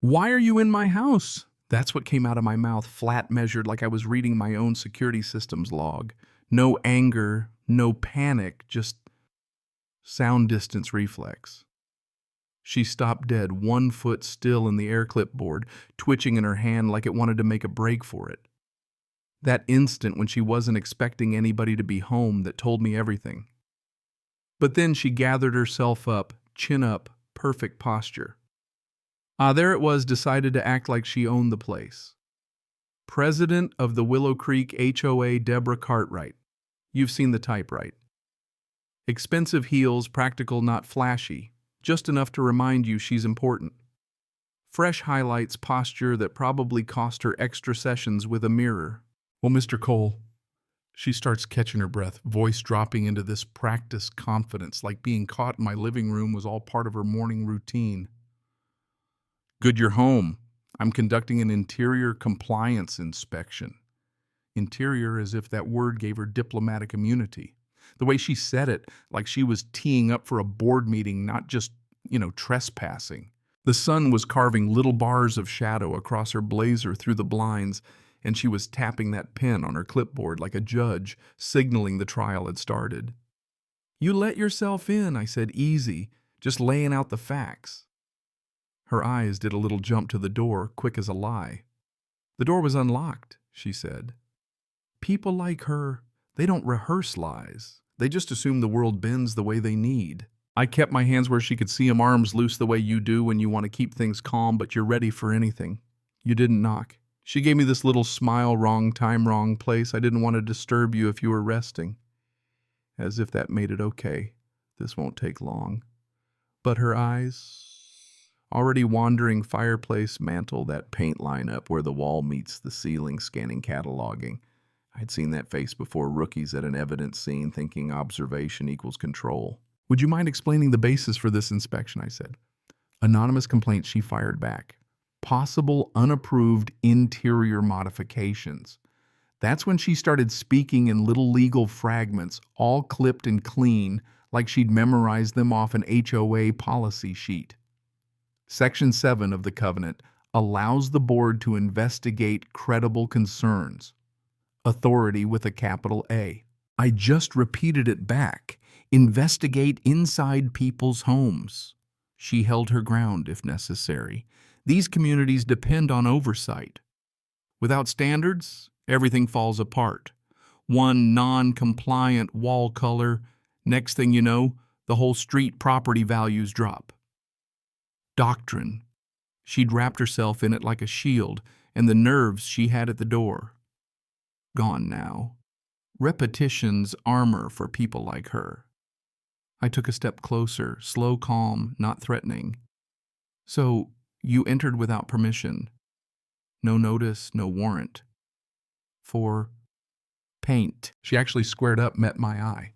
Why are you in my house? That's what came out of my mouth, flat measured, like I was reading my own security systems log. No anger, no panic, just sound distance reflex. She stopped dead, 1 foot still in the air clipboard, twitching in her hand like it wanted to make a break for it. That instant when she wasn't expecting anybody to be home that told me everything. But then she gathered herself up, chin up, perfect posture. There it was, decided to act like she owned the place. President of the Willow Creek HOA, Deborah Cartwright. You've seen the type, right? Expensive heels, practical, not flashy, just enough to remind you she's important. Fresh highlights, posture that probably cost her extra sessions with a mirror. Well, Mr. Cole, she starts catching her breath, voice dropping into this practiced confidence, like being caught in my living room was all part of her morning routine. Good, you're home. I'm conducting an interior compliance inspection. Interior, as if that word gave her diplomatic immunity. The way she said it, like she was teeing up for a board meeting, not just, trespassing. The sun was carving little bars of shadow across her blazer through the blinds, and she was tapping that pen on her clipboard like a judge, signaling the trial had started. You let yourself in, I said, easy, just laying out the facts. Her eyes did a little jump to the door, quick as a lie. The door was unlocked, she said. People like her, they don't rehearse lies. They just assume the world bends the way they need. I kept my hands where she could see them, arms loose the way you do when you want to keep things calm, but you're ready for anything. You didn't knock. She gave me this little smile, wrong time, wrong place. I didn't want to disturb you if you were resting. As if that made it okay. This won't take long. But her eyes, already wandering fireplace mantle, that paint line up where the wall meets the ceiling, scanning cataloging. I'd seen that face before, rookies at an evidence scene thinking observation equals control. Would you mind explaining the basis for this inspection, I said. Anonymous complaint, she fired back. Possible unapproved interior modifications. That's when she started speaking in little legal fragments, all clipped and clean, like she'd memorized them off an HOA policy sheet. Section 7 of the covenant allows the board to investigate credible concerns. Authority with a capital A. I just repeated it back. Investigate inside people's homes. She held her ground if necessary. These communities depend on oversight. Without standards, everything falls apart. One non-compliant wall color, next thing you know, the whole street property values drop. Doctrine. She'd wrapped herself in it like a shield, and the nerves she had at the door. Gone now. Repetition's armor for people like her. I took a step closer, slow, calm, not threatening. So, you entered without permission. No notice, no warrant. For paint. She actually squared up, met my eye.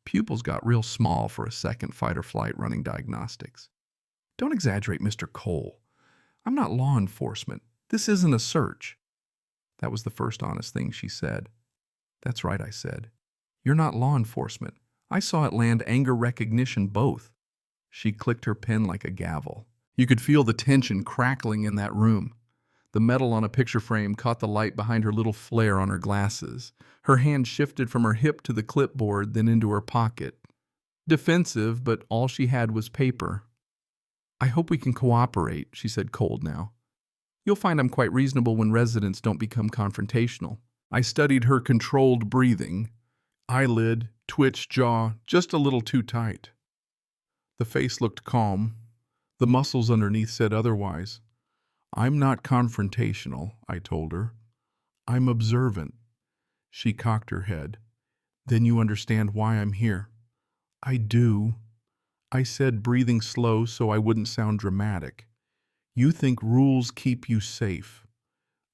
Pupils got real small for a second, fight or flight, running diagnostics. Don't exaggerate, Mr. Cole. I'm not law enforcement. This isn't a search. That was the first honest thing she said. That's right, I said. You're not law enforcement. I saw it land, anger, recognition, both. She clicked her pen like a gavel. You could feel the tension crackling in that room. The metal on a picture frame caught the light behind her little flare on her glasses. Her hand shifted from her hip to the clipboard, then into her pocket. Defensive, but all she had was paper. I hope we can cooperate, she said, cold now. You'll find I'm quite reasonable when residents don't become confrontational. I studied her controlled breathing. Eyelid, twitch, jaw, just a little too tight. The face looked calm. The muscles underneath said otherwise. I'm not confrontational, I told her. I'm observant. She cocked her head. Then you understand why I'm here. I do. I said, breathing slow so I wouldn't sound dramatic. You think rules keep you safe.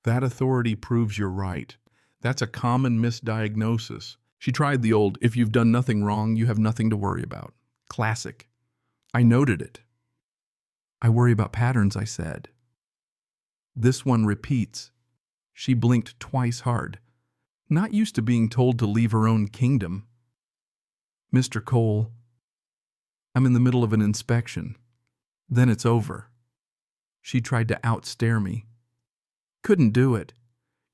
That authority proves you're right. That's a common misdiagnosis. She tried the old, if you've done nothing wrong, you have nothing to worry about. Classic. I noted it. I worry about patterns, I said. This one repeats. She blinked twice hard. Not used to being told to leave her own kingdom. Mr. Cole, I'm in the middle of an inspection. Then it's over. She tried to outstare me. Couldn't do it.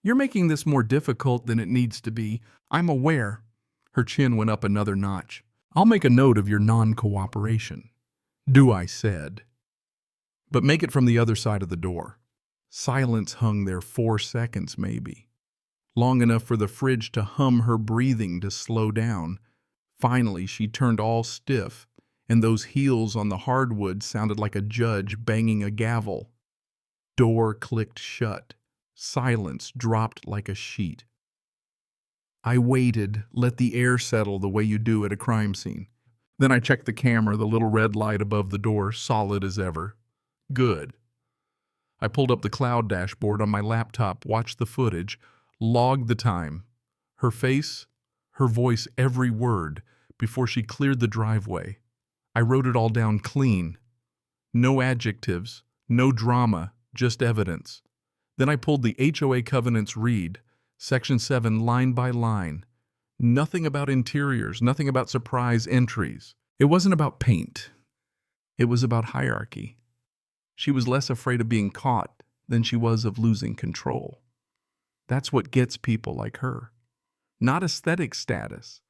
You're making this more difficult than it needs to be. I'm aware. Her chin went up another notch. I'll make a note of your non-cooperation. Do, I said. But make it from the other side of the door. Silence hung there 4 seconds, maybe. Long enough for the fridge to hum her breathing to slow down. Finally, she turned all stiff, and those heels on the hardwood sounded like a judge banging a gavel. Door clicked shut. Silence dropped like a sheet. I waited, let the air settle the way you do at a crime scene. Then I checked the camera, the little red light above the door, solid as ever. Good. I pulled up the cloud dashboard on my laptop, watched the footage, logged the time. Her face, her voice, every word, before she cleared the driveway. I wrote it all down clean. No adjectives, no drama, just evidence. Then I pulled the HOA covenants read, Section 7 line by line. Nothing about interiors, nothing about surprise entries. It wasn't about paint. It was about hierarchy. She was less afraid of being caught than she was of losing control. That's what gets people like her. Not aesthetic status.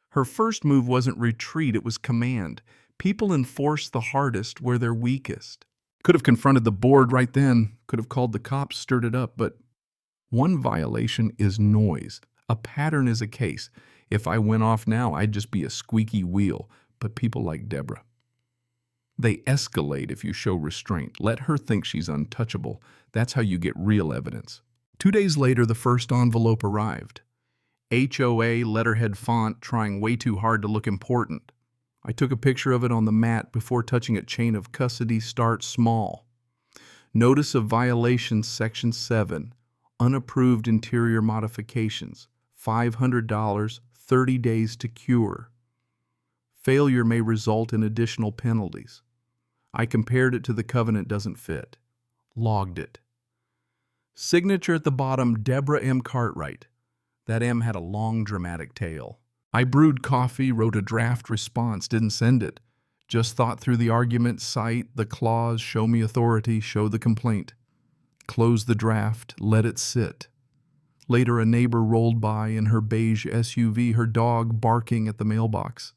Her first move wasn't retreat, it was command. People enforce the hardest where they're weakest. Could have confronted the board right then, could have called the cops, stirred it up, but one violation is noise. A pattern is a case. If I went off now, I'd just be a squeaky wheel. But people like Deborah, they escalate if you show restraint. Let her think she's untouchable. That's how you get real evidence. 2 days later, the first envelope arrived. HOA letterhead font, trying way too hard to look important. I took a picture of it on the mat before touching it. Chain of custody, start small. Notice of violation, Section 7. Unapproved interior modifications. $500, 30 days to cure. Failure may result in additional penalties. I compared it to the covenant doesn't fit. Logged it. Signature at the bottom, Deborah M. Cartwright. That M had a long, dramatic tail. I brewed coffee, wrote a draft response, didn't send it. Just thought through the argument, cite the clause, show me authority, show the complaint. Closed the draft, let it sit. Later, a neighbor rolled by in her beige SUV, her dog barking at the mailbox.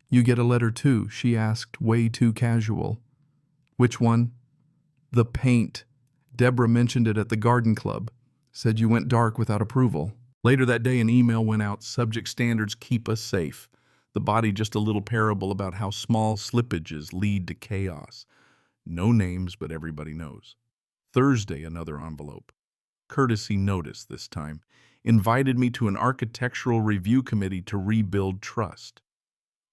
You get a letter too, she asked, way too casual. Which one? The paint. Deborah mentioned it at the garden club. Said you went dark without approval. Later that day, an email went out, subject standards keep us safe. The body just a little parable about how small slippages lead to chaos. No names, but everybody knows. Thursday, another envelope. Courtesy notice this time. Invited me to an architectural review committee to rebuild trust.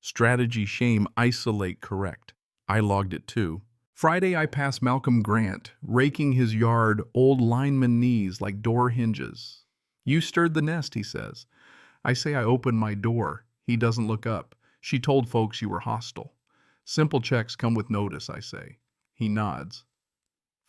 Strategy, shame, isolate, correct. I logged it too. Friday, I passed Malcolm Grant, raking his yard, old lineman knees like door hinges. You stirred the nest, he says. I say I opened my door. He doesn't look up. She told folks you were hostile. Simple checks come with notice, I say. He nods.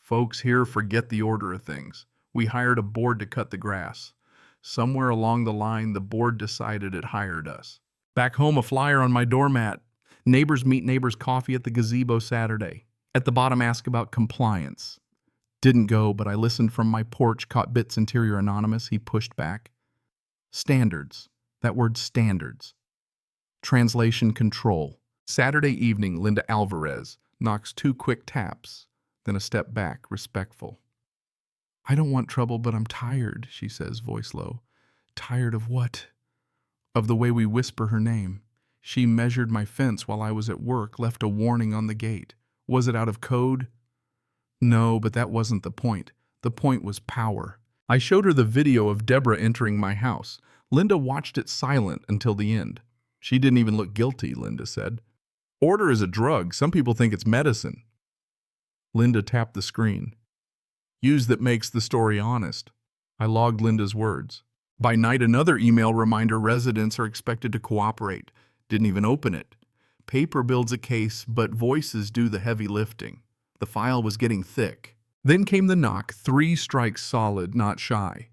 Folks here forget the order of things. We hired a board to cut the grass. Somewhere along the line, the board decided it hired us. Back home, a flyer on my doormat. Neighbors meet neighbors coffee at the gazebo Saturday. At the bottom, ask about compliance. Didn't go, but I listened from my porch, caught bits interior anonymous. He pushed back. Standards. That word standards. Translation control. Saturday evening, Linda Alvarez knocks 2 quick taps, then a step back, respectful. I don't want trouble, but I'm tired, she says, voice low. Tired of what? Of the way we whisper her name. She measured my fence while I was at work, left a warning on the gate. Was it out of code? No, but that wasn't the point. The point was power. I showed her the video of Deborah entering my house. Linda watched it silent until the end. She didn't even look guilty, Linda said. Order is a drug. Some people think it's medicine. Linda tapped the screen. Use that makes the story honest. I logged Linda's words. By night, another email reminder, residents are expected to cooperate. Didn't even open it. Paper builds a case, but voices do the heavy lifting. The file was getting thick. Then came the knock, 3 strikes solid, not shy.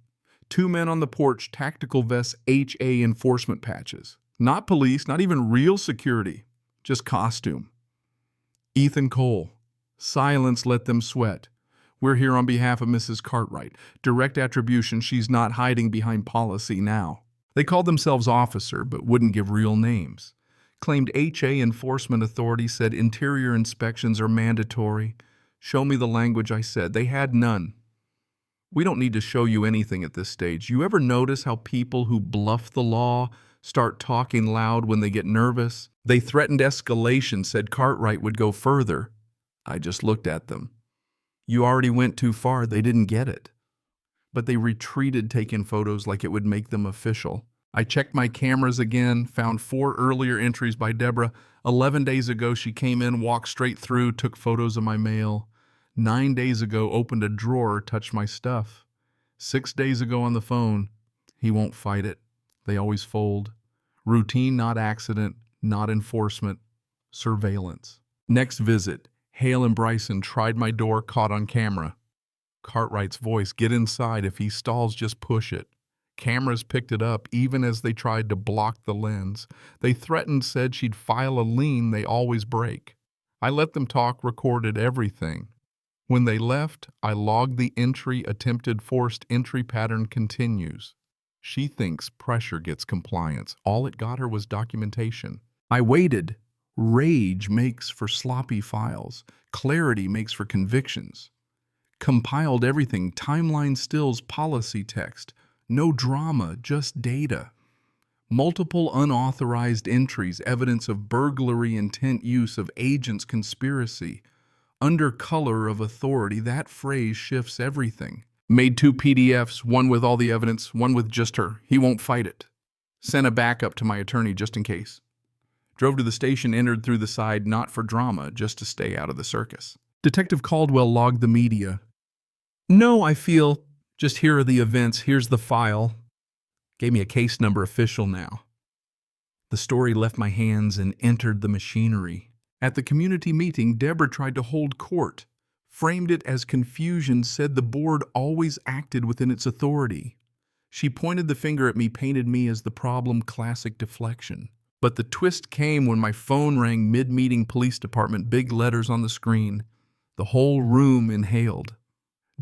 2 men on the porch, tactical vests, HA enforcement patches. Not police, not even real security, just costume. Ethan Cole. Silence let them sweat. We're here on behalf of Mrs. Cartwright. Direct attribution, she's not hiding behind policy now. They called themselves officer, but wouldn't give real names. Claimed HA enforcement authority, said interior inspections are mandatory. Show me the language, I said. They had none. We don't need to show you anything at this stage. You ever notice how people who bluff the law start talking loud when they get nervous? They threatened escalation, said Cartwright would go further. I just looked at them. You already went too far. They didn't get it. But they retreated, taking photos like it would make them official. I checked my cameras again, found 4 earlier entries by Deborah. 11 days ago, she came in, walked straight through, took photos of my mail. 9 days ago, opened a drawer, touched my stuff. 6 days ago on the phone, he won't fight it. They always fold. Routine, not accident, not enforcement, surveillance. Next visit, Hale and Bryson tried my door, caught on camera. Cartwright's voice, get inside. If he stalls, just push it. Cameras picked it up even as they tried to block the lens. They threatened, said she'd file a lien. They always break. I let them talk, recorded everything. When they left, I logged the entry. Attempted forced entry pattern continues. She thinks pressure gets compliance. All it got her was documentation. I waited. Rage makes for sloppy files. Clarity makes for convictions. Compiled everything. Timeline stills, policy text. No drama, just data. Multiple unauthorized entries, evidence of burglary, intent use of agents, conspiracy. Under color of authority, that phrase shifts everything. Made 2 PDFs, one with all the evidence, one with just her. He won't fight it. Sent a backup to my attorney just in case. Drove to the station, entered through the side, not for drama, just to stay out of the circus. Detective Caldwell logged the media. No, I feel, just here are the events, here's the file. Gave me a case number, official now. The story left my hands and entered the machinery. At the community meeting, Deborah tried to hold court, framed it as confusion, said the board always acted within its authority. She pointed the finger at me, painted me as the problem, classic deflection. But the twist came when my phone rang mid-meeting, police department, big letters on the screen. The whole room inhaled.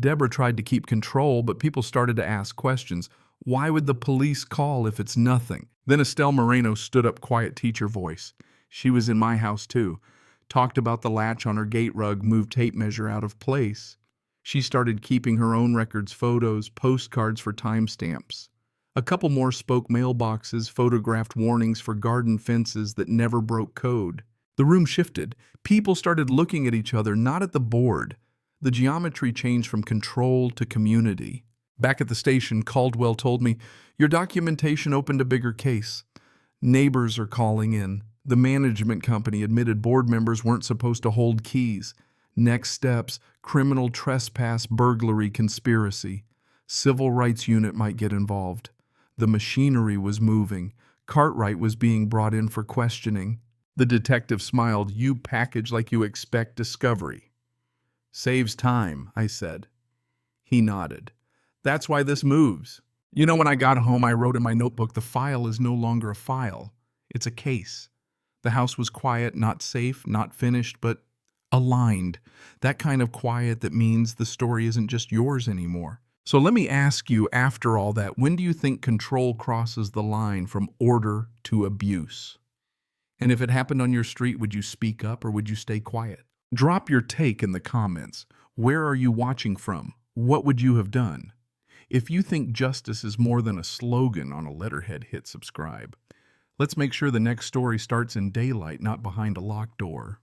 Deborah tried to keep control, but people started to ask questions. Why would the police call if it's nothing? Then Estelle Moreno stood up, quiet teacher voice. She was in my house too. Talked about the latch on her gate rug, moved tape measure out of place. She started keeping her own records, photos, postcards for timestamps. A couple more spoke mailboxes, photographed warnings for garden fences that never broke code. The room shifted. People started looking at each other, not at the board. The geometry changed from control to community. Back at the station, Caldwell told me, your documentation opened a bigger case. Neighbors are calling in. The management company admitted board members weren't supposed to hold keys. Next steps, criminal trespass, burglary, conspiracy. Civil rights unit might get involved. The machinery was moving. Cartwright was being brought in for questioning. The detective smiled. You package like you expect discovery. Saves time, I said. He nodded. That's why this moves. You know, when I got home, I wrote in my notebook, the file is no longer a file. It's a case. The house was quiet, not safe, not finished, but aligned. That kind of quiet that means the story isn't just yours anymore. So let me ask you, after all that, when do you think control crosses the line from order to abuse? And if it happened on your street, would you speak up or would you stay quiet? Drop your take in the comments. Where are you watching from? What would you have done? If you think justice is more than a slogan on a letterhead, hit subscribe. Let's make sure the next story starts in daylight, not behind a locked door.